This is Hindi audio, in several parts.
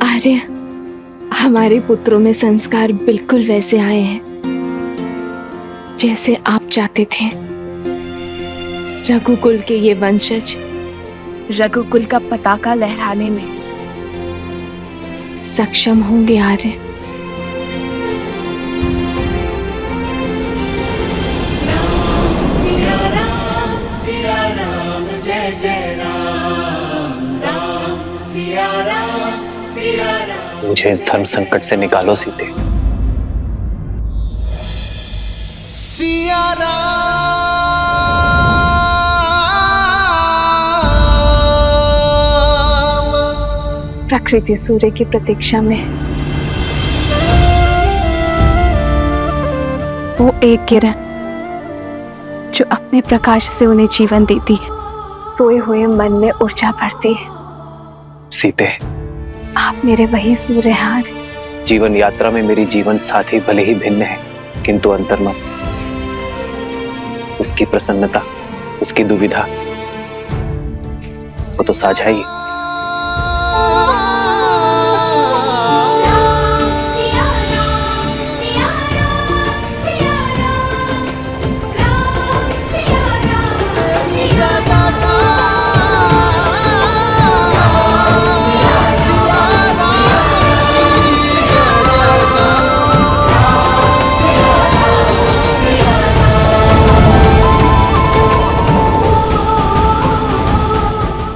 आर्य, हमारे पुत्रों में संस्कार बिल्कुल वैसे आए हैं जैसे आप चाहते थे। रघुकुल के ये वंशज रघुकुल का पताका लहराने में सक्षम होंगे। आर्य, सिया राम जय जय राम, राम सिया राम सिया राम। मुझे इस धर्म संकट से निकालो सीते। सिया राम। प्रकृति सूर्य की प्रतीक्षा में वो एक किरण जो अपने प्रकाश से उन्हें जीवन देती है, सोए हुए मन में ऊर्जा भरती है। सीते, आप मेरे वही सूर्य हैं आर्य। जीवन यात्रा में मेरी जीवन साथी भले ही भिन्न है, किंतु अंतर्मन, उसकी प्रसन्नता, उसकी दुविधा, वो तो साझा ही।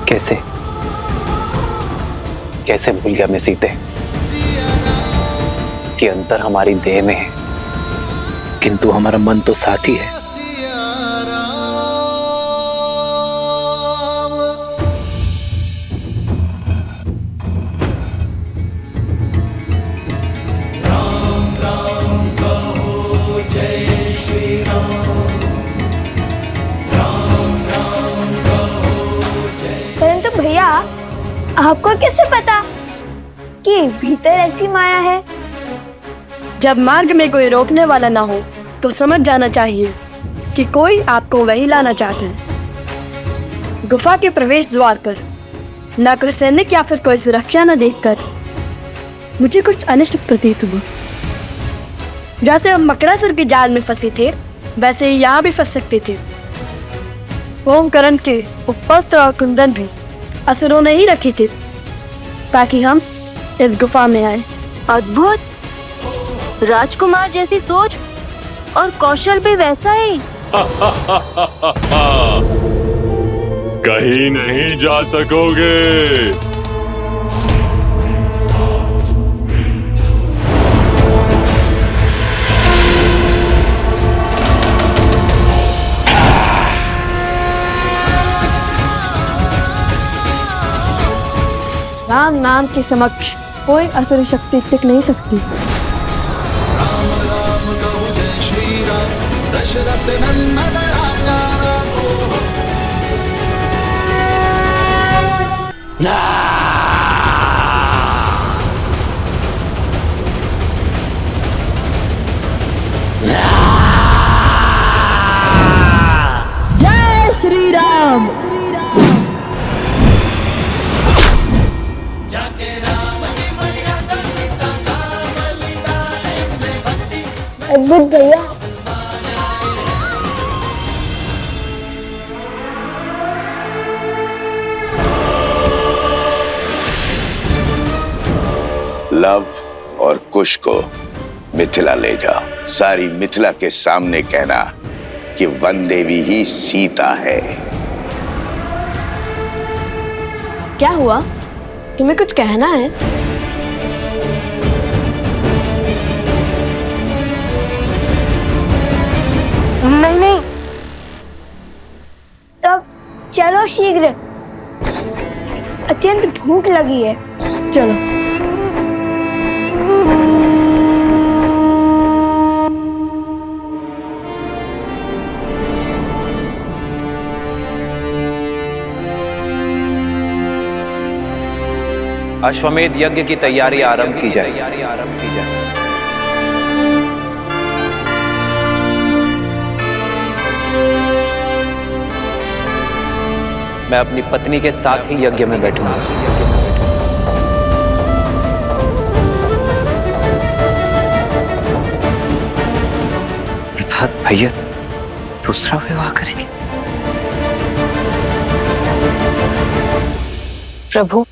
कैसे कैसे भूल गया मैं सीते कि अंतर हमारी देह में है, किंतु हमारा मन तो साथ ही है। परंतु भैया, आपको कैसे पता कि भीतर ऐसी माया है? जब मार्ग में कोई रोकने वाला ना हो तो समझ जाना चाहिए कि कोई आपको वही लाना चाहता है। गुफा के प्रवेश द्वार पर न कोई सैनिक या फिर कोई सुरक्षा न देखकर मुझे कुछ अनिष्ट प्रतीत हुआ। जैसे हम मकरासुर के जाल में फंसे थे, वैसे ही यहाँ भी फंस सकते थे। ओमकरण के उपस्त्र और कुंदन भी असुरों ने ही रखे थे ताकि हम इस गुफा में आए। अद्भुत! राजकुमार जैसी सोच और कौशल भी वैसा ही। कहीं नहीं जा सकोगे। राम नाम के समक्ष कोई असुर शक्ति टिक नहीं सकती। जय श्री राम। अद्भुत भैया। लव और कुश को मिथिला ले जाओ। सारी मिथिला के सामने कहना कि वन देवी ही सीता है। क्या हुआ? तुम्हें कुछ कहना है? नहीं, तब चलो शीघ्र, अत्यंत भूख लगी है। चलो। अश्वमेध यज्ञ की तैयारी आरंभ की जाए। मैं अपनी पत्नी के साथ ही यज्ञ में बैठूंगा। अर्थात भैया दूसरा विवाह करेंगे। प्रभु,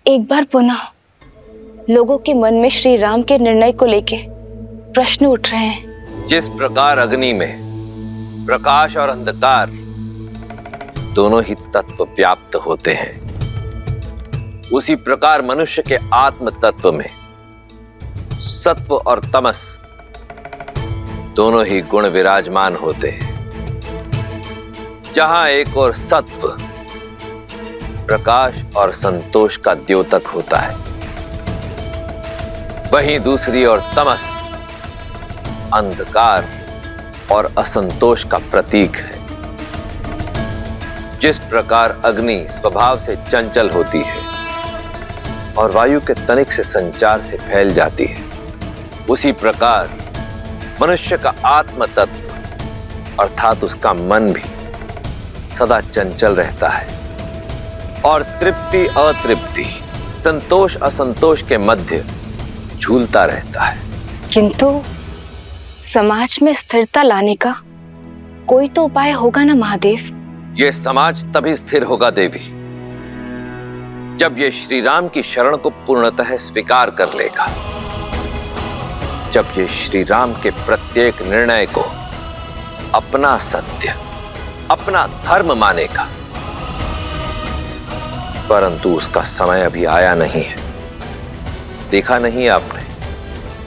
एक बार पुनः लोगों के मन में श्री राम के निर्णय को लेके प्रश्न उठ रहे हैं। जिस प्रकार अग्नि में प्रकाश और अंधकार दोनों ही तत्व व्याप्त होते हैं, उसी प्रकार मनुष्य के आत्म तत्व में सत्व और तमस दोनों ही गुण विराजमान होते हैं। जहां एक और सत्व प्रकाश और संतोष का द्योतक होता है, वहीं दूसरी ओर तमस अंधकार और असंतोष का प्रतीक है। जिस प्रकार अग्नि स्वभाव से चंचल होती है और वायु के तनिक से संचार से फैल जाती है, उसी प्रकार मनुष्य का आत्म तत्व अर्थात उसका मन भी सदा चंचल रहता है और तृप्ति अतृप्ति, संतोष असंतोष के मध्य झूलता रहता है। किंतु समाज में स्थिरता लाने का कोई तो उपाय होगा ना महादेव? यह समाज तभी स्थिर होगा देवी, जब यह श्री राम की शरण को पूर्णतः स्वीकार कर लेगा, जब ये श्री राम के प्रत्येक निर्णय को अपना सत्य, अपना धर्म मानेगा। परंतु उसका समय अभी आया नहीं है। देखा नहीं आपने,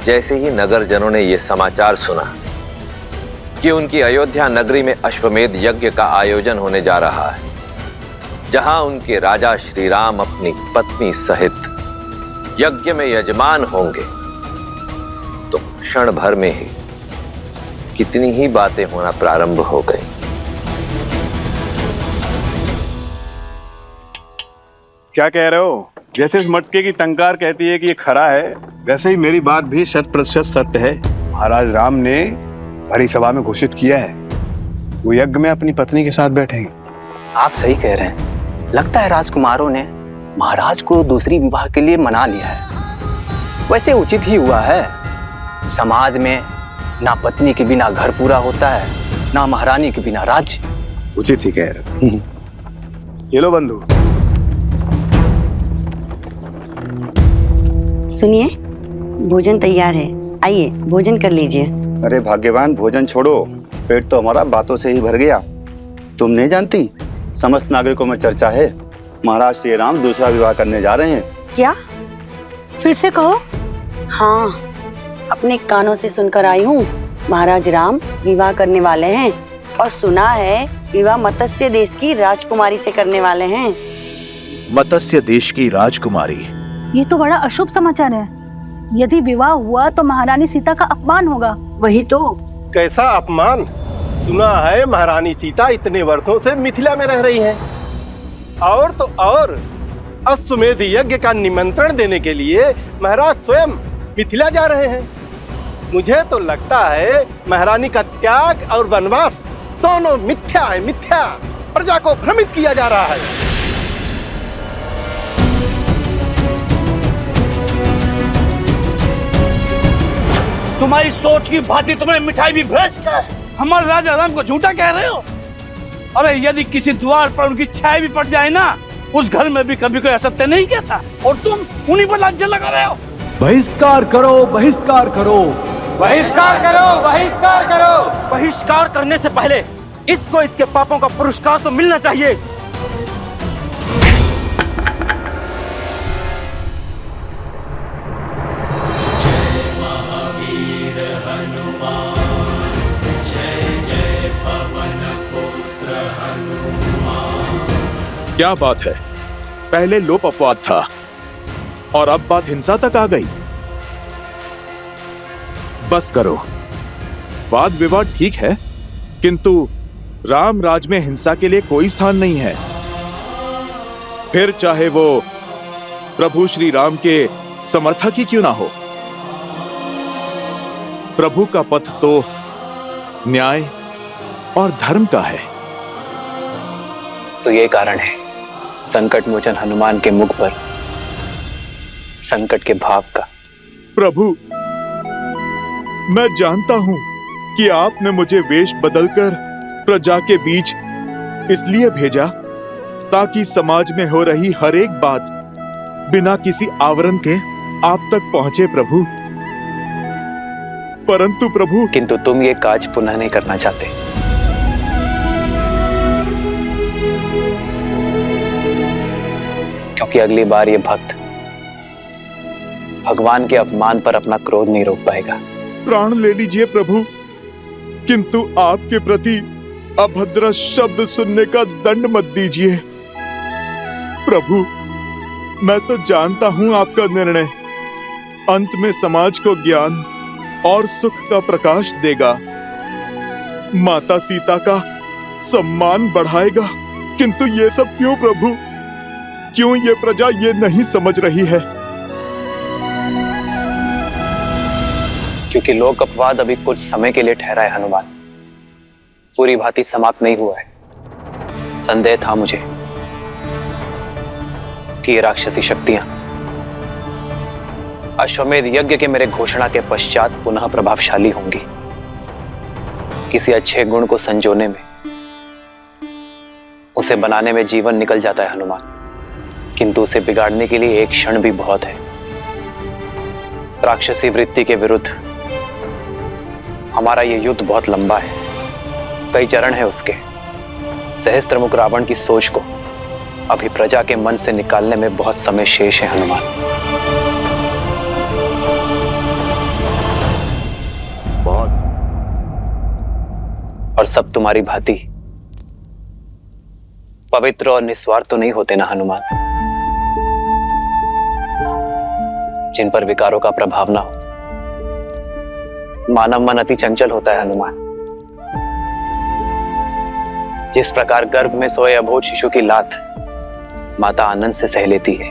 जैसे ही नगर जनों ने यह समाचार सुना कि उनकी अयोध्या नगरी में अश्वमेध यज्ञ का आयोजन होने जा रहा है, जहां उनके राजा श्री राम अपनी पत्नी सहित यज्ञ में यजमान होंगे, तो क्षण भर में ही कितनी ही बातें होना प्रारंभ हो गई। क्या कह रहे हो? जैसे इस मटके की टंकार कहती है कि ये खरा है, वैसे ही मेरी बात भी 100% सत्य है। महाराज राम ने भरी सभा में घोषित किया है वो यज्ञ में अपनी पत्नी के साथ बैठेंगे। आप सही कह रहे हैं। लगता है राजकुमारों ने महाराज को दूसरी विवाह के लिए मना लिया है। वैसे उचित ही हुआ है। समाज में ना पत्नी के बिना घर पूरा होता है, ना महारानी के बिना राज्य। उचित ही कह रहे। ये लो बंधु। सुनिए, भोजन तैयार है, आइए भोजन कर लीजिए। अरे भाग्यवान, भोजन छोड़ो, पेट तो हमारा बातों से ही भर गया। तुम नहीं जानती, समस्त नागरिकों में चर्चा है महाराज श्री राम दूसरा विवाह करने जा रहे हैं। क्या? फिर से कहो। हाँ, अपने कानों से सुनकर आई हूँ। महाराज राम विवाह करने वाले हैं और सुना है विवाह मत्स्य देश की राजकुमारी से करने वाले हैं। मत्स्य देश की राजकुमारी? ये तो बड़ा अशुभ समाचार है। यदि विवाह हुआ तो महारानी सीता का अपमान होगा। वही तो। कैसा अपमान? सुना है महारानी सीता इतने वर्षों से मिथिला में रह रही हैं, और तो और अश्वमेध यज्ञ का निमंत्रण देने के लिए महाराज स्वयं मिथिला जा रहे हैं। मुझे तो लगता है महारानी का त्याग और वनवास दोनों मिथ्या है, मिथ्या। प्रजा को भ्रमित किया जा रहा है। तुम्हारी सोच की भांति तुम्हें मिठाई भी भ्रष्ट है। हमारे राजा राम को झूठा कह रहे हो? अरे यदि किसी द्वार पर उनकी छाया भी पड़ जाए ना, उस घर में भी कभी कोई असत्य नहीं कहता, और तुम उन्हीं पर लांछन लगा रहे हो। बहिष्कार करो, बहिष्कार करो, बहिष्कार करो, बहिष्कार करो। बहिष्कार करने से पहले इसको इसके पापों का पुरस्कार तो मिलना चाहिए। क्या बात है? पहले लोप अपवाद था और अब बात हिंसा तक आ गई। बस करो। वाद विवाद ठीक है, किंतु राम राज में हिंसा के लिए कोई स्थान नहीं है। फिर चाहे वो प्रभु श्री राम के समर्थक ही क्यों ना हो। प्रभु का पथ तो न्याय और धर्म का है। तो ये कारण है संकट मोचन हनुमान के मुख पर संकट के भाव का। प्रभु, मैं जानता हूं कि आपने मुझे वेश बदलकर प्रजा के बीच इसलिए भेजा ताकि समाज में हो रही हर एक बात बिना किसी आवरण के आप तक पहुंचे प्रभु। परंतु प्रभु, किंतु तुम ये काज पुनः नहीं करना चाहते। क्योंकि अगली बार ये भक्त भगवान के अपमान पर अपना क्रोध नहीं रोक पाएगा। प्राण ले लीजिए प्रभु, किंतु आपके प्रति अभद्र शब्द सुनने का दंड मत दीजिए। प्रभु, मैं तो जानता हूं आपका निर्णय अंत में समाज को ज्ञान और सुख का प्रकाश देगा, माता सीता का सम्मान बढ़ाएगा। किंतु ये सब क्यों प्रभु? क्यों ये प्रजा ये नहीं समझ रही है? क्योंकि लोक अपवाद अभी कुछ समय के लिए ठहरा है हनुमान, पूरी भांति समाप्त नहीं हुआ है। संदेह था मुझे कि ये राक्षसी शक्तियां अश्वमेध यज्ञ के मेरे घोषणा के पश्चात पुनः प्रभावशाली होंगी। किसी अच्छे गुण को संजोने में, उसे बनाने में जीवन निकल जाता है हनुमान, किंतु उसे बिगाड़ने के लिए एक क्षण भी बहुत है। राक्षसी वृत्ति के विरुद्ध हमारा ये युद्ध बहुत लंबा है, कई चरण है उसके। सहस्त्रमुख रावण की सोच को अभी प्रजा के मन से निकालने में बहुत समय शेष है हनुमान। बहुत। और सब तुम्हारी भांति पवित्र और निस्वार्थ तो नहीं होते ना हनुमान, जिन पर विकारों का प्रभाव ना हो। मानव मन अति चंचल होता है हनुमान। जिस प्रकार गर्भ में सोए अबोध शिशु की लात माता आनंद से सह लेती है,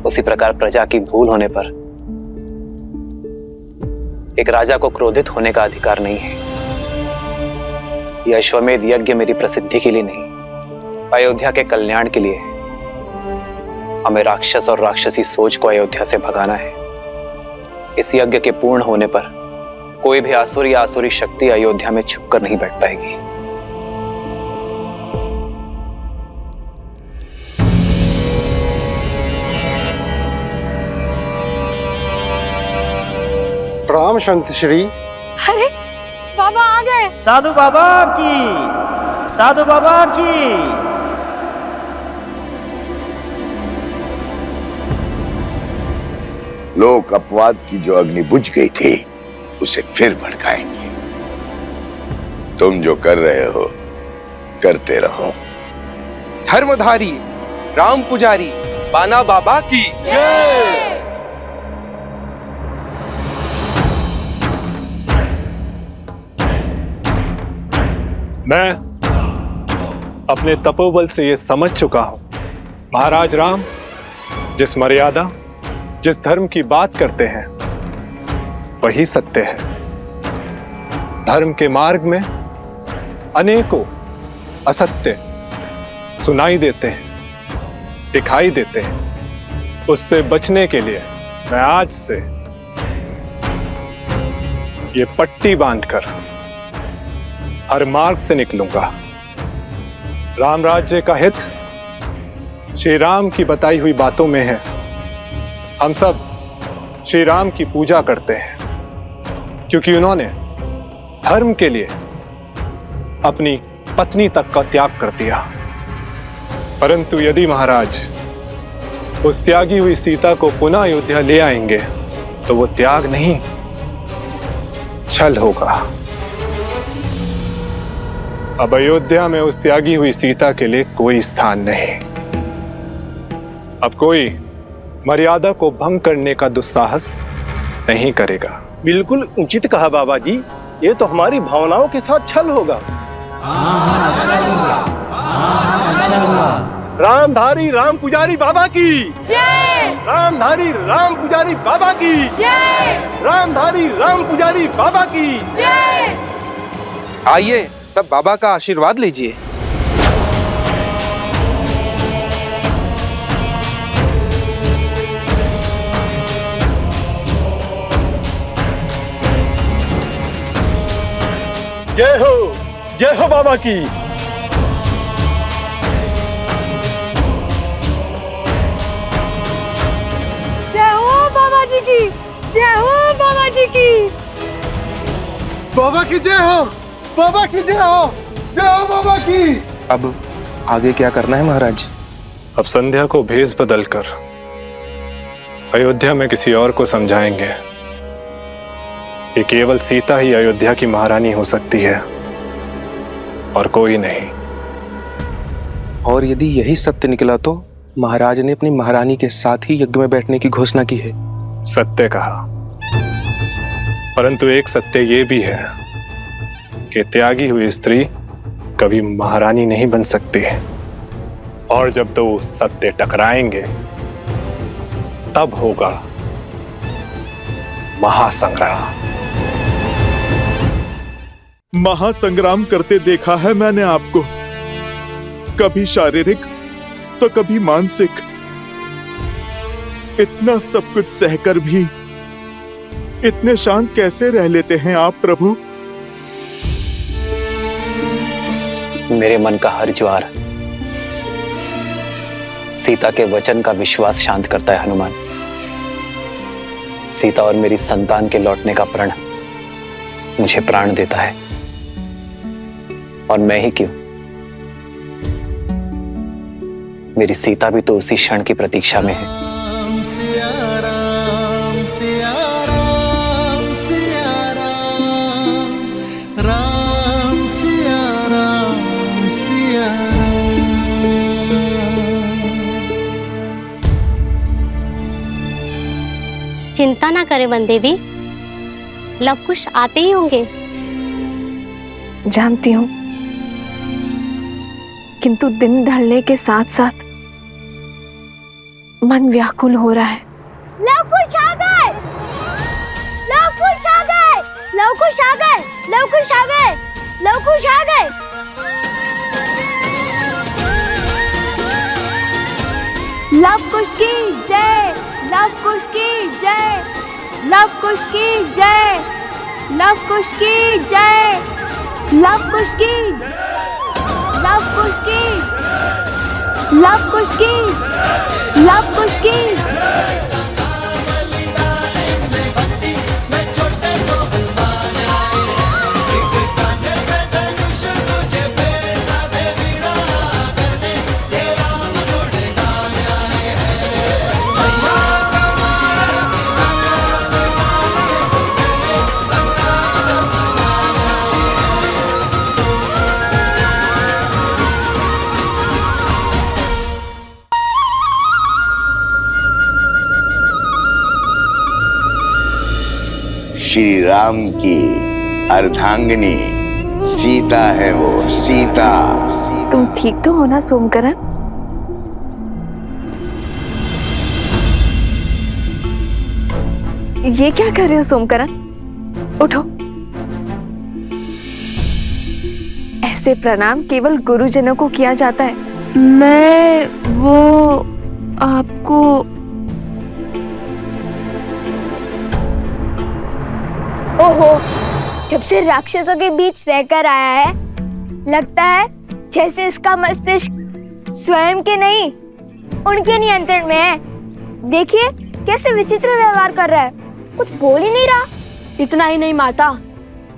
उसी प्रकार प्रजा की भूल होने पर एक राजा को क्रोधित होने का अधिकार नहीं है। यह अश्वमेध यज्ञ मेरी प्रसिद्धि के लिए नहीं, अयोध्या के कल्याण के लिए है। हमें राक्षस और राक्षसी सोच को अयोध्या से भगाना है। इस यज्ञ के पूर्ण होने पर कोई भी आसुर या आसुरी शक्ति अयोध्या में छुपकर नहीं बैठ पाएगी। प्रणाम संत श्री। अरे बाबा आ गए। साधु बाबा की, साधु बाबा की। लोक अपवाद की जो अग्नि बुझ गई थी उसे फिर भड़काएंगे। तुम जो कर रहे हो करते रहो। धर्मधारी राम पुजारी बाना बाबा की जय। मैं अपने तपोबल से ये समझ चुका हूं, महाराज राम जिस मर्यादा जिस धर्म की बात करते हैं वही सत्य है। धर्म के मार्ग में अनेकों असत्य सुनाई देते हैं, दिखाई देते हैं। उससे बचने के लिए मैं आज से ये पट्टी बांधकर हर मार्ग से निकलूंगा। राम राज्य का हित श्री राम की बताई हुई बातों में है। हम सब श्री राम की पूजा करते हैं क्योंकि उन्होंने धर्म के लिए अपनी पत्नी तक का त्याग कर दिया। परंतु यदि महाराज उस त्यागी हुई सीता को पुनः अयोध्या ले आएंगे तो वो त्याग नहीं, छल होगा। अब अयोध्या में उस त्यागी हुई सीता के लिए कोई स्थान नहीं। अब कोई मर्यादा को भंग करने का दुस्साहस नहीं करेगा। बिल्कुल उचित कहा बाबा जी, ये तो हमारी भावनाओं के साथ छल होगा। रामधारी राम पुजारी बाबा की जय। रामधारी राम पुजारी बाबा की जय। रामधारी राम पुजारी बाबा की जय। आइए सब बाबा का आशीर्वाद लीजिए। जय हो बाबा की। जय हो बाबा जी की, जय हो बाबा जी की। बाबा की जय हो, बाबा की जय हो, जय हो बाबा की। अब आगे क्या करना है महाराज? अब संध्या को भेष बदलकर अयोध्या में किसी और को समझाएंगे कि केवल सीता ही अयोध्या की महारानी हो सकती है और कोई नहीं। और यदि यही सत्य निकला तो महाराज ने अपनी महारानी के साथ ही यज्ञ में बैठने की घोषणा की है। सत्य कहा, परंतु एक सत्य ये भी है कि त्यागी हुई स्त्री कभी महारानी नहीं बन सकती। और जब दो सत्य टकराएंगे तब होगा महासंग्राम। महासंग्राम करते देखा है मैंने आपको, कभी शारीरिक तो कभी मानसिक। इतना सब कुछ सहकर भी इतने शांत कैसे रह लेते हैं आप प्रभु? मेरे मन का हर ज्वार सीता के वचन का विश्वास शांत करता है हनुमान। सीता और मेरी संतान के लौटने का प्रण मुझे प्राण देता है। और मैं ही क्यों, मेरी सीता भी तो उसी क्षण की प्रतीक्षा में है। चिंता ना करें वन देवी, लव कुश आते ही होंगे। जानती हूँ, किंतु दिन ढलने के साथ साथ मन व्याकुल हो रहा है। लव कुश आ गए, लव कुश आ गए, लव कुश आ गए, लव कुश आ गए, लव कुश आ गए। लव कुश की जय, लव कुश की जय, लव कुश की जय, लव कुश की जय, लव कुश की, लव कुश की, लव कुश की, लव कुश की। श्री राम की अर्धांगिनी सीता है वो, सीता। तुम ठीक तो हो ना सोमकरण? ये क्या कर रहे हो सोमकरण? उठो। ऐसे प्रणाम केवल गुरुजनों को किया जाता है। मैं वो आपको ओहो, जब से राक्षसों के बीच रहकर आया है, लगता है जैसे इसका मस्तिष्क स्वयं के नहीं, उनके नियंत्रण में है। देखिए कैसे विचित्र व्यवहार कर रहा है, कुछ बोल ही नहीं रहा। इतना ही नहीं माता,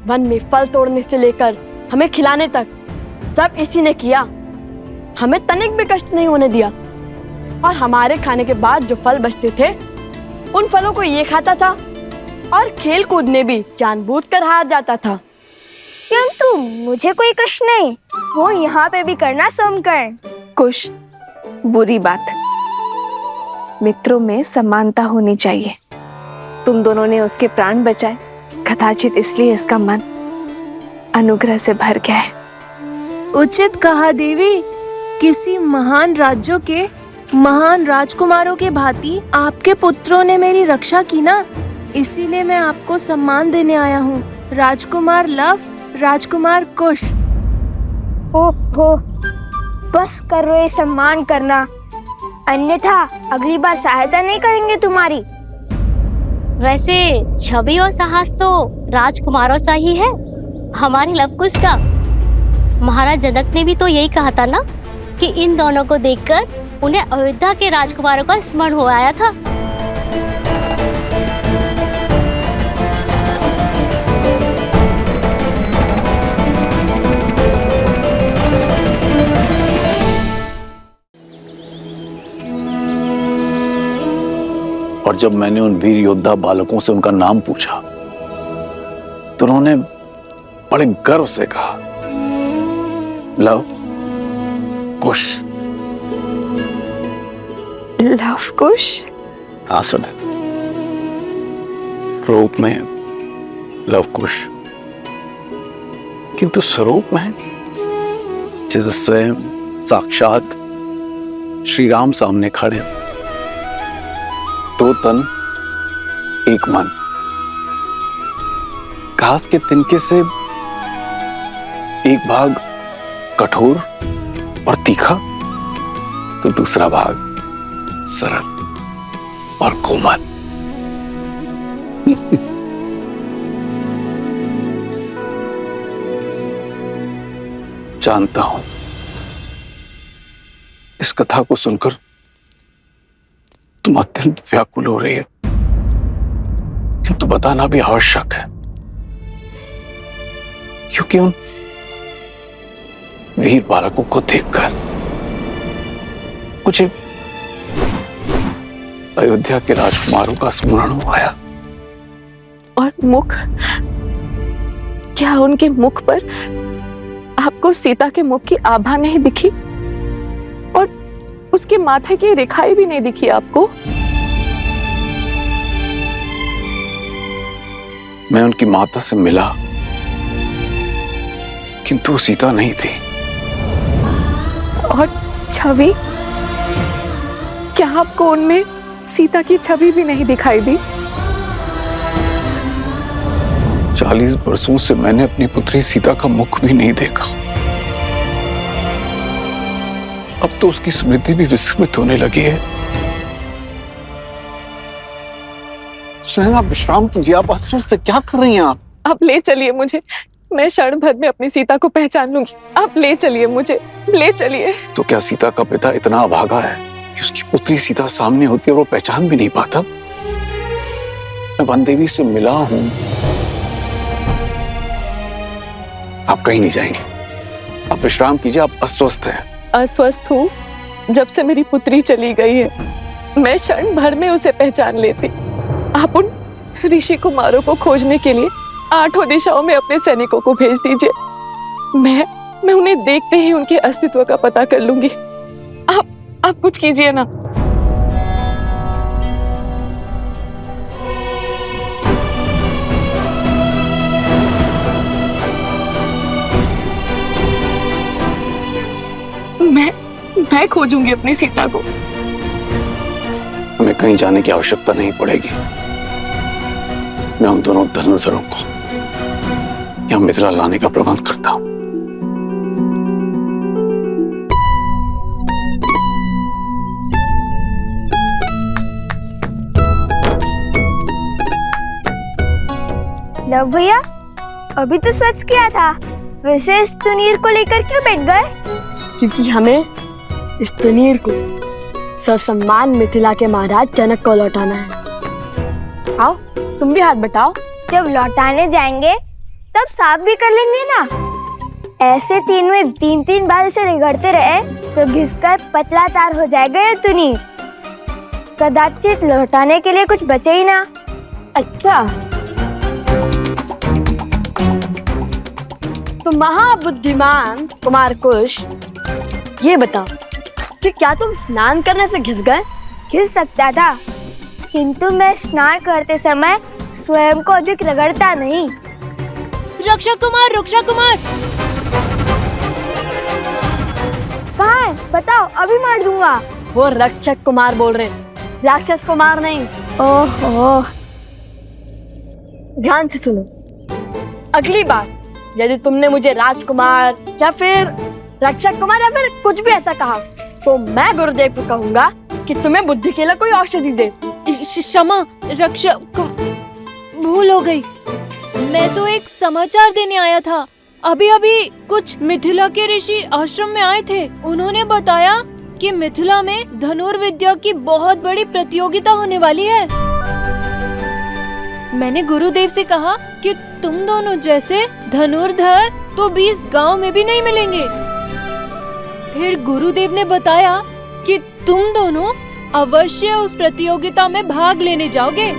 वन में फल तोड़ने से लेकर हमें खिलाने तक सब इसी ने किया। हमें तनिक भी कष्ट नहीं होने दिया। और हमारे खाने के बाद जो फल बचते थे, उन फलों को ये खाता था और खेल कूद में भी जानबूझकर हार जाता था। किंतु मुझे कोई कष्ट नहीं, वो यहाँ पे भी करना सोमकर्ण। कुश, बुरी बात। मित्रों में समानता होनी चाहिए। तुम दोनों ने उसके प्राण बचाए, कदाचित इसलिए इसका मन अनुग्रह से भर गया है। उचित कहा देवी। किसी महान राज्यों के महान राजकुमारों के भांति आपके पुत्रों ने मेरी रक्षा की ना, इसीलिए मैं आपको सम्मान देने आया हूँ। राजकुमार लव, राजकुमार कुश, ओहो, बस करो ये सम्मान करना, अन्यथा अगली बार सहायता नहीं करेंगे तुम्हारी। वैसे छवि और साहस तो राजकुमारों सा ही है, हमारे लवकुश का। महाराज जनक ने भी तो यही कहा था ना कि इन दोनों को देखकर उन्हें अयोध्या के राजकुमारों का स्मरण हो आया था। और जब मैंने उन वीर योद्धा बालकों से उनका नाम पूछा तो उन्होंने बड़े गर्व से कहा, लव कुश। लव कुश? हाँ सुने, रूप में लव कुश, किंतु स्वरूप में जैसे स्वयं साक्षात श्री राम सामने खड़े, दो तन एक मन। घास के तिनके से एक भाग कठोर और तीखा तो दूसरा भाग सरल और कोमल। जानता हूं इस कथा को सुनकर तुम अत्यंत व्याकुल हो रही है, किंतु बताना भी आवश्यक है, क्योंकि उन वीर बालकों को देखकर मुझे अयोध्या के राजकुमारों का स्मरण आया। और मुख, क्या उनके मुख पर आपको सीता के मुख की आभा नहीं दिखी? और उसके माथे की रेखाएं भी नहीं दिखी आपको? मैं उनकी माता से मिला, किंतु वो सीता नहीं थी। और छवि, क्या आपको उनमें सीता की छवि भी नहीं दिखाई दी? 40 वर्षों से मैंने अपनी पुत्री सीता का मुख भी नहीं देखा। अब तो उसकी स्मृति भी विस्मृत होने लगी है। आप विश्राम कीजिए, आप अस्वस्थ क्या कर रही हैं आप? आप ले चलिए मुझे, मैं क्षण भर में अपनी सीता को पहचान लूंगी। आप ले चलिए मुझे, ले चलिए। तो क्या सीता का पिता इतना अभागा है कि उसकी पुत्री सीता सामने होती है और वो पहचान भी नहीं पाता? मैं वन देवी से मिला हूं। आप कहीं नहीं जाएंगे, आप विश्राम कीजिए, आप अस्वस्थ हैं। अस्वस्थ हूँ, जब से मेरी पुत्री चली गई है। मैं क्षण भर में उसे पहचान लेती। आप उन ऋषि कुमारों को खोजने के लिए 8 दिशाओं में अपने सैनिकों को भेज दीजिए। मैं उन्हें देखते ही उनके अस्तित्व का पता कर लूंगी। आप कुछ कीजिए ना। मैं खोजूंगी अपनी सीता को। हमें कहीं जाने की आवश्यकता नहीं पड़ेगी। मैं उन दोनों धनुर्धरों को यहाँ मिथिला लाने का प्रबंध करता हूँ। लव भैया, अभी तो स्वच्छ किया था, विशेष तुनीर को लेकर क्यों बैठ गए? क्योंकि हमें इस तुनीर को ससम्मान मिथिला के महाराज जनक को लौटाना है। आओ, तुम भी हाथ बटाओ। जब लौटाने जाएंगे तब साफ भी कर लेंगे ना। ऐसे 3 में 3 बार इसे रगड़ते रहे तो घिसकर पतला तार हो जाएगा ये तुनीर। कदाचित लौटाने के लिए कुछ बचे ही ना। अच्छा, तो महाबुद्धिमान कुमार कुश, ये बताओ कि क्या तुम स्नान करने से घिस गए? घिस सकता था, किंतु मैं स्नान करते समय स्वयं को अधिक रगड़ता नहीं। रक्षा कुमार, रक्षा कुमार! कहाँ है? बताओ, अभी मार दूंगा। वो रक्षक कुमार बोल रहे हैं, राक्षस कुमार नहीं। ओहो, ध्यान से सुनो। अगली बार यदि तुमने मुझे राजकुमार या फिर रक्षक कुमार या फिर कुछ भी ऐसा कहा तो मैं गुरुदेव को कहूँगा कि तुम्हें बुद्धि के लिए कोई औषधि दे। क्षमा रक्षक, भूल हो गई। मैं तो एक समाचार देने आया था। अभी अभी कुछ मिथिला के ऋषि आश्रम में आए थे। उन्होंने बताया कि मिथिला में धनुर्विद्या की बहुत बड़ी प्रतियोगिता होने वाली है। मैंने गुरुदेव से कहा कि तुम दोनों जैसे धनुर्धर तो 20 गांव में भी नहीं मिलेंगे। फिर गुरुदेव ने बताया कि तुम दोनों अवश्य उस प्रतियोगिता में भाग लेने जाओगे।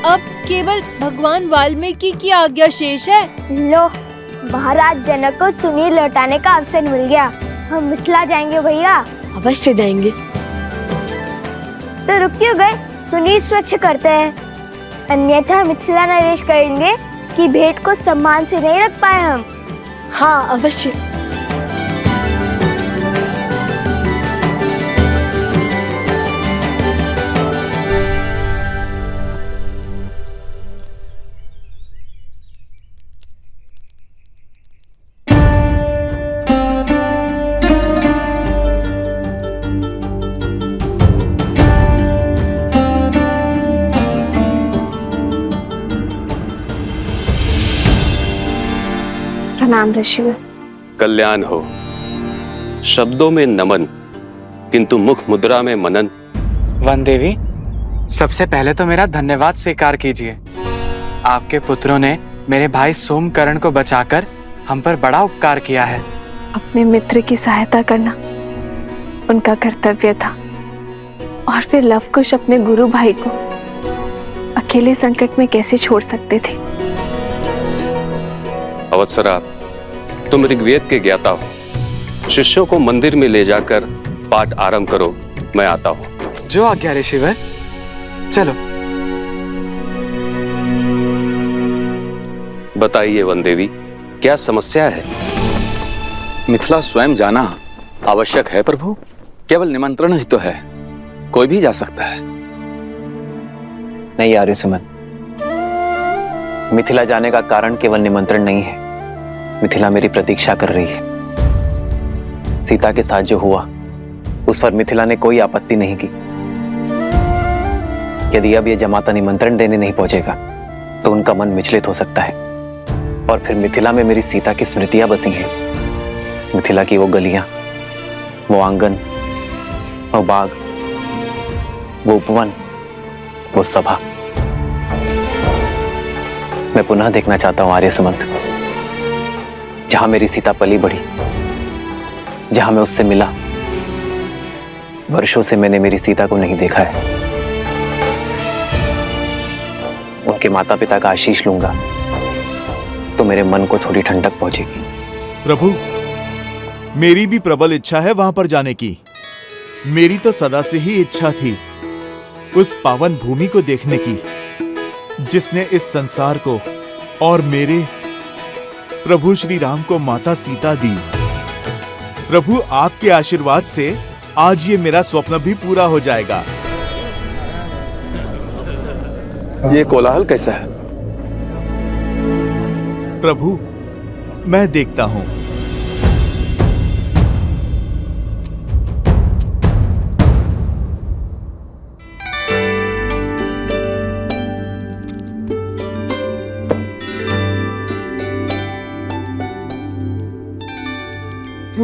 अब केवल भगवान वाल्मीकि की आज्ञा शेष है। लो, महाराज जनक को चुनी लौटाने का अवसर मिल गया। हम मिथिला जाएंगे भैया। अवश्य जाएंगे। तो रुक क्यों गए? चुनी स्वच्छ करते हैं, अन्यथा मिथिला नरेश कहेंगे कि भेंट को सम्मान से नहीं रख पाए हम। हाँ अवश्य। प्रणाम ऋषिवर। कल्याण हो। शब्दों में नमन, किंतु मुख मुद्रा में मनन। वन देवी, सबसे पहले तो मेरा धन्यवाद स्वीकार कीजिए। आपके पुत्रों ने मेरे भाई सोमकर्ण को बचाकर हम पर बड़ा उपकार किया है। अपने मित्र की सहायता करना उनका कर्तव्य था, और फिर लवकुश अपने गुरु भाई को अकेले संकट में कैसे छोड़ सकते थे। अवत्सरा, तुम ऋग्वेद के ज्ञाता हो। शिष्यों को मंदिर में ले जाकर पाठ आरंभ करो, मैं आता हूँ। जो आज्ञा ऋषिवर। चलो। बताइए वन देवी, क्या समस्या है? मिथिला स्वयं जाना आवश्यक है प्रभु। केवल निमंत्रण ही तो है, कोई भी जा सकता है। नहीं आर्यसुमन, मिथिला जाने का कारण केवल निमंत्रण नहीं है। मिथिला मेरी प्रतीक्षा कर रही है। सीता के साथ जो हुआ उस पर मिथिला ने कोई आपत्ति नहीं की। यदि अब यह जमाता निमंत्रण देने नहीं पहुंचेगा तो उनका मन विचलित हो सकता है, और फिर मिथिला में मेरी सीता की स्मृतियां बसी हैं। मिथिला की वो गलियां, वो आंगन, वो बाग, वो उपवन, वो सभा मैं पुनः देखना चाहता हूं आर्यसुमंत। जहां मेरी सीता पली बढ़ी, जहां मैं उससे मिला। वर्षों से मैंने मेरी सीता को नहीं देखा है। उनके माता पिता का आशीष लूंगा तो मेरे मन को थोड़ी ठंडक पहुंचेगी। प्रभु, मेरी भी प्रबल इच्छा है वहां पर जाने की। मेरी तो सदा से ही इच्छा थी उस पावन भूमि को देखने की जिसने इस संसार को और मेरे प्रभु श्री राम को माता सीता दी। प्रभु, आपके आशीर्वाद से आज ये मेरा स्वप्न भी पूरा हो जाएगा। ये कोलाहल कैसा है? प्रभु, मैं देखता हूं।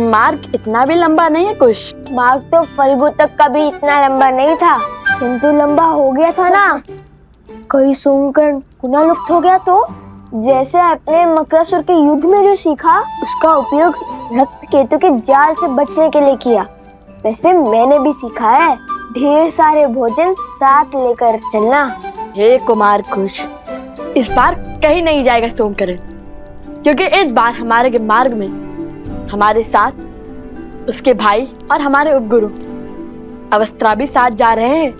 मार्ग इतना भी लंबा नहीं है कुछ। मार्ग तो फल्गु तक का भी इतना लंबा नहीं था, किंतु लंबा हो गया था ना। कहीं सोमकर्ण पुनः लुप्त हो गया तो? जैसे अपने मकरासुर के युद्ध में जो सीखा उसका उपयोग रक्त केतु के जाल से बचने के लिए किया, वैसे मैंने भी सीखा है ढेर सारे भोजन साथ लेकर चलना। हे कुमार खुश, इस बार कहीं नहीं जाएगा सोमकर्ण, क्योंकि इस बार हमारे मार्ग में हमारे साथ उसके भाई और हमारे उपगुरु अवस्था भी साथ जा रहे हैं।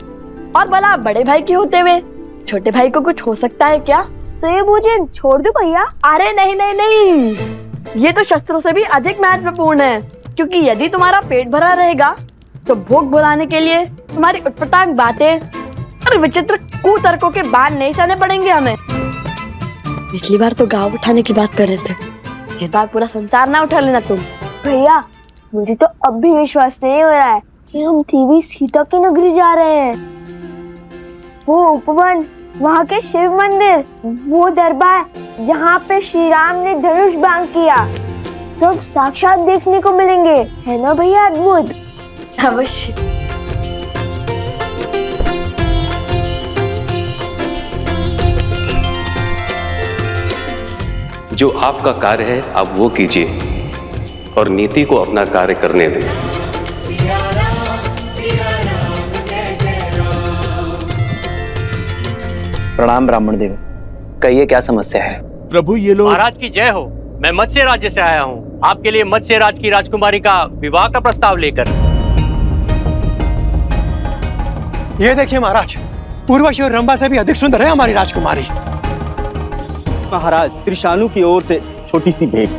और भला बड़े भाई के होते हुए छोटे भाई को कुछ हो सकता है क्या? तो ये भोजन छोड़ दो भैया। अरे नहीं नहीं नहीं, ये तो शस्त्रों से भी अधिक महत्वपूर्ण है, क्योंकि यदि तुम्हारा पेट भरा रहेगा तो भूख भुलाने के लिए तुम्हारी उटपटांग बातें और विचित्र कुतर्कों के बाण नहीं सहने पड़ेंगे हमें। पिछली बार तो गाँव उठाने की बात कर रहे थे, इस बार पूरा संसार ना उठा लेना तुम। भैया मुझे तो अब भी विश्वास नहीं हो रहा है कि हम देवी सीता की नगरी जा रहे हैं। वो उपवन, वहाँ के शिव मंदिर, वो दरबार जहाँ पे श्री राम ने धनुष बाण किया, सब साक्षात देखने को मिलेंगे, है ना भैया? अद्भुत। अवश्य। जो आपका कार्य है आप वो कीजिए और नीति को अपना कार्य करने दें। प्रणाम ब्राह्मण देव, कहिए क्या समस्या है? प्रभु ये लोग। महाराज की जय हो। मैं मत्स्य राज्य से आया हूँ आपके लिए मत्स्य राज की राजकुमारी का विवाह का प्रस्ताव लेकर। ये देखिए महाराज, उर्वशी और रंभा से भी अधिक सुंदर है हमारी राजकुमारी। महाराज त्रिशानु की ओर से छोटी सी भेंट।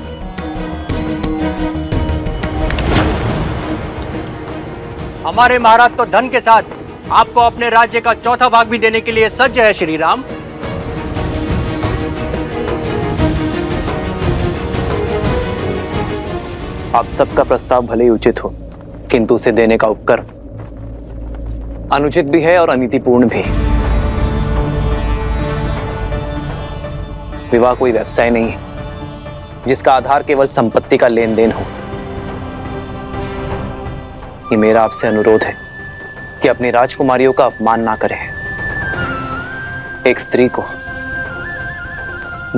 हमारे महाराज तो धन के साथ आपको अपने राज्य का चौथा भाग भी देने के लिए सज्ज है श्री राम। आप सबका प्रस्ताव भले ही उचित हो, किंतु उसे देने का उपक्रम अनुचित भी है और अनीतिपूर्ण भी। विवाह कोई व्यवसाय नहीं है जिसका आधार केवल संपत्ति का लेन देन हो। ये मेरा आपसे अनुरोध है कि अपनी राजकुमारियों का अपमान ना करें। एक स्त्री को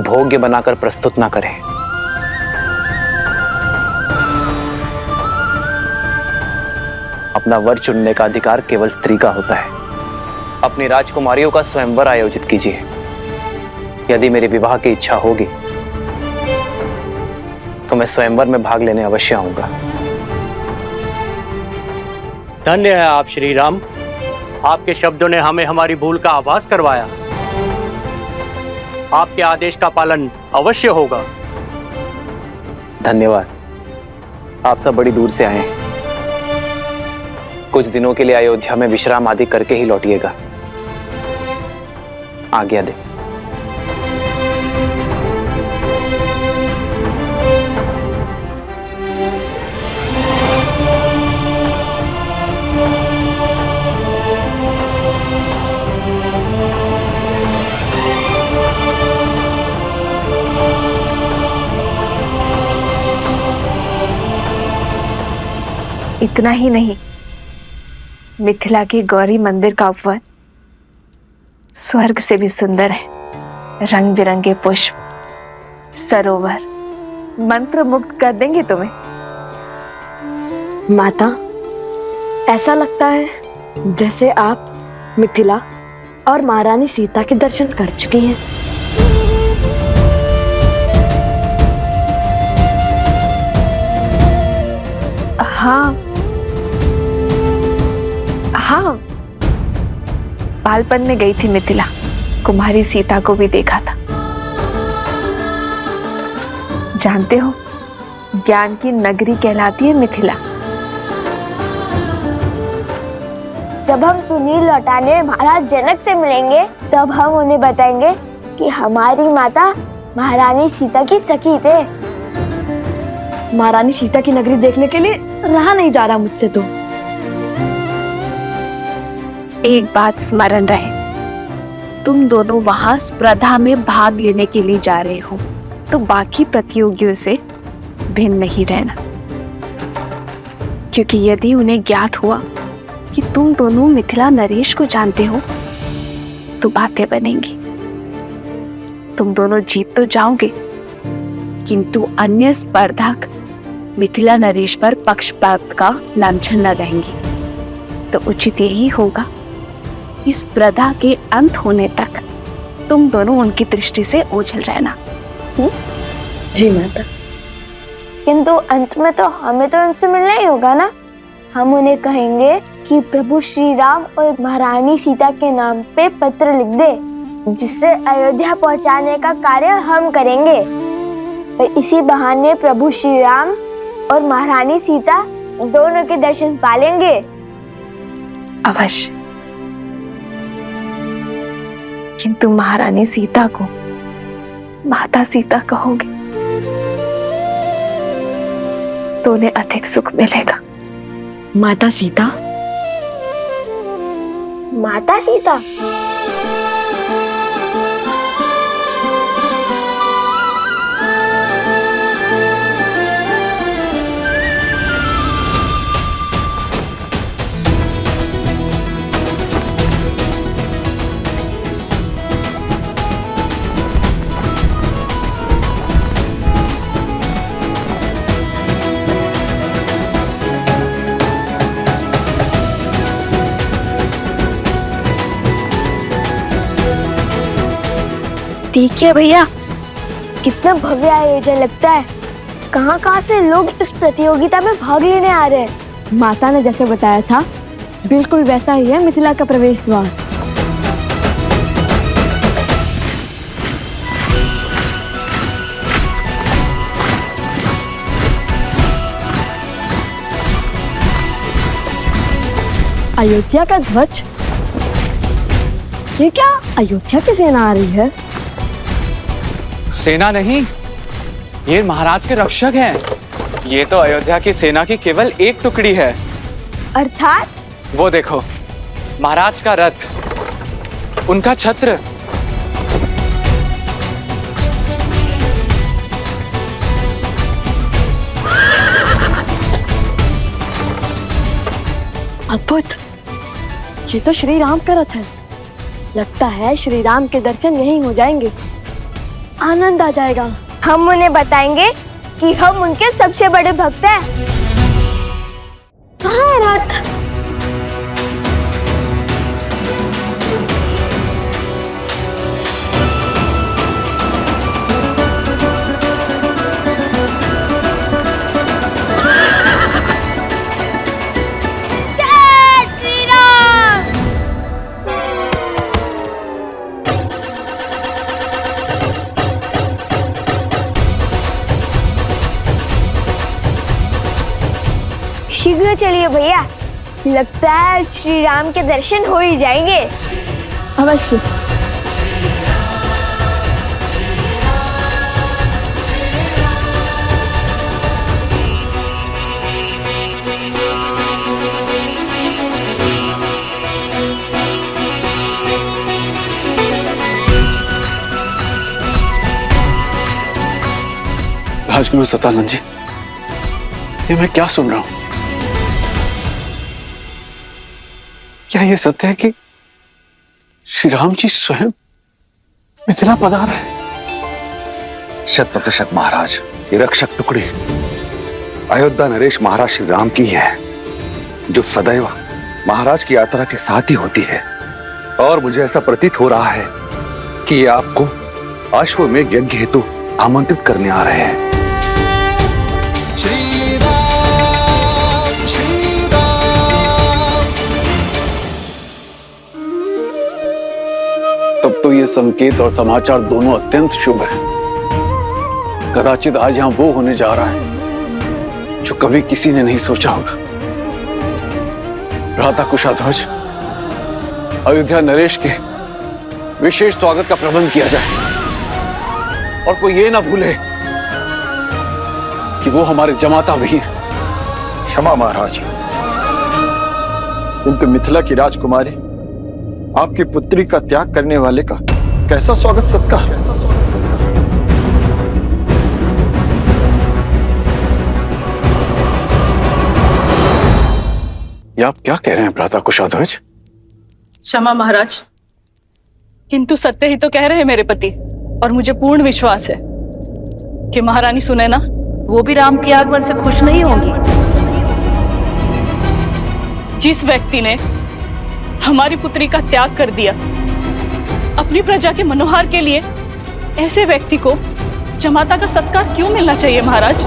भोग्य बनाकर प्रस्तुत ना करें। अपना वर चुनने का अधिकार केवल स्त्री का होता है। अपनी राजकुमारियों का स्वयंवर आयोजित कीजिए। यदि मेरे विवाह की इच्छा होगी तो मैं स्वयंवर में भाग लेने अवश्य आऊंगा। धन्य है आप श्री राम, आपके शब्दों ने हमें हमारी भूल का आभास करवाया। आपके आदेश का पालन अवश्य होगा। धन्यवाद। आप सब बड़ी दूर से आए हैं, कुछ दिनों के लिए अयोध्या में विश्राम आदि करके ही लौटिएगा। आज्ञा दे। इतना ही नहीं, मिथिला के गौरी मंदिर का उपवन स्वर्ग से भी सुंदर है। रंग बिरंगे पुष्प, सरोवर मंत्र मुग्ध कर देंगे तुम्हें। माता, ऐसा लगता है जैसे आप मिथिला और महारानी सीता के दर्शन कर चुकी हैं। हाँ हाँ, बालपन में गई थी मिथिला, कुमारी सीता को भी देखा था। जानते हो, ज्ञान की नगरी कहलाती है मिथिला। जब हम तुनील लौटाने महाराज जनक से मिलेंगे तब हम उन्हें बताएंगे कि हमारी माता महारानी सीता की सखी थे। महारानी सीता की नगरी देखने के लिए रहा नहीं जा रहा मुझसे तो। एक बात स्मरण रहे, तुम दोनों वहां स्पर्धा में भाग लेने के लिए जा रहे हो, तो बाकी प्रतियोगियों से भिन्न नहीं रहना, क्योंकि यदि उन्हें ज्ञात हुआ कि तुम दोनों मिथिला नरेश को जानते हो तो बातें बनेंगी। तुम दोनों जीत तो जाओगे, किंतु अन्य स्पर्धक मिथिला नरेश पर पक्षपात का लांछन लगाएंगे। तो उचित यही होगा इस स्पर्धा के अंत होने तक तुम दोनों उनकी दृष्टि से ओझल रहना। जी माता। किंतु अंत में तो हमें तो उनसे मिलना ही होगा ना। हम उन्हें कहेंगे कि प्रभु श्री राम और महारानी सीता के नाम पे पत्र लिख दे, जिससे अयोध्या पहुंचाने का कार्य हम करेंगे। और इसी बहाने प्रभु श्री राम और महारानी सीता दोनों के दर्शन पालेंगे। अवश्य, किंतु महारानी सीता को माता सीता कहोगे तो उन्हें अधिक सुख मिलेगा। माता सीता? माता सीता? ठीक है भैया, कितना भव्य आयोजन लगता है। कहाँ कहाँ से लोग इस प्रतियोगिता में भाग लेने आ रहे हैं। माता ने जैसे बताया था बिल्कुल वैसा ही है मिथिला का प्रवेश द्वार। अयोध्या का ध्वज? ये क्या अयोध्या की सेना आ रही है? सेना नहीं, ये महाराज के रक्षक हैं। ये तो अयोध्या की सेना की केवल एक टुकड़ी है। अर्थात? वो देखो, महाराज का रथ, उनका छत्र। अद्भुत, ये तो श्री राम का रथ है। लगता है श्री राम के दर्शन यहीं हो जाएंगे, आनंद आ जाएगा। हम उन्हें बताएंगे कि हम उनके सबसे बड़े भक्त हैं। कहाँ है रथ? शीघ्र चलिए भैया, लगता है श्री राम के दर्शन हो ही जाएंगे। अवश्य। राजगुरु सतानंद जी, ये मैं क्या सुन रहा हूं? क्या ये सत्य है कि श्री राम जी स्वयं मिथिला पधार रहे हैं? 100% महाराज, ये रक्षक टुकड़ी अयोध्या नरेश महाराज श्री राम की है, जो सदैव महाराज की यात्रा के साथ ही होती है। और मुझे ऐसा प्रतीत हो रहा है कि ये आपको अश्वमेध यज्ञ हेतु आमंत्रित करने आ रहे हैं। तब तो ये संकेत और समाचार दोनों अत्यंत शुभ हैं। कदाचित आज यहां वो होने जा रहा है जो कभी किसी ने नहीं सोचा होगा। भ्राता कुशाध्वज, अयोध्या नरेश के विशेष स्वागत का प्रबंध किया जाए और कोई ये ना भूले कि वो हमारे जमाता भी हैं। क्षमा महाराज, किंतु मिथिला की राजकुमारी आपकी पुत्री का त्याग करने वाले का कैसा स्वागत सत्कार। ये आप क्या कह रहे हैं भ्राता कुशाध्वज? क्षमा महाराज, किंतु सत्य ही तो कह रहे हैं मेरे पति, और मुझे पूर्ण विश्वास है कि महारानी सुनैना वो भी राम के आगमन से खुश नहीं होंगी। जिस व्यक्ति ने हमारी पुत्री का त्याग कर दिया अपनी प्रजा के मनोहार के लिए, ऐसे व्यक्ति को जमाता का सत्कार क्यों मिलना चाहिए महाराज?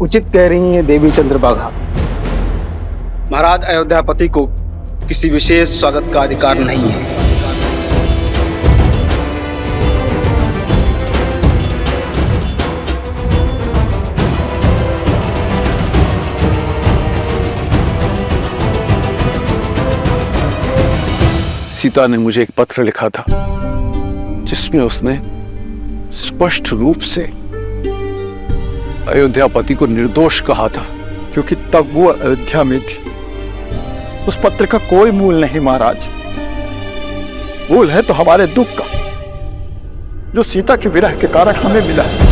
उचित कह रही हैं देवी चंद्रभागा। महाराज अयोध्यापति को किसी विशेष स्वागत का अधिकार नहीं है। सीता ने मुझे एक पत्र लिखा था जिसमें उसने स्पष्ट रूप से अयोध्यापति को निर्दोष कहा था, क्योंकि तब वो अयोध्या में थी। उस पत्र का कोई मूल नहीं महाराज। मूल है तो हमारे दुख का, जो सीता के विरह के कारण हमें मिला है।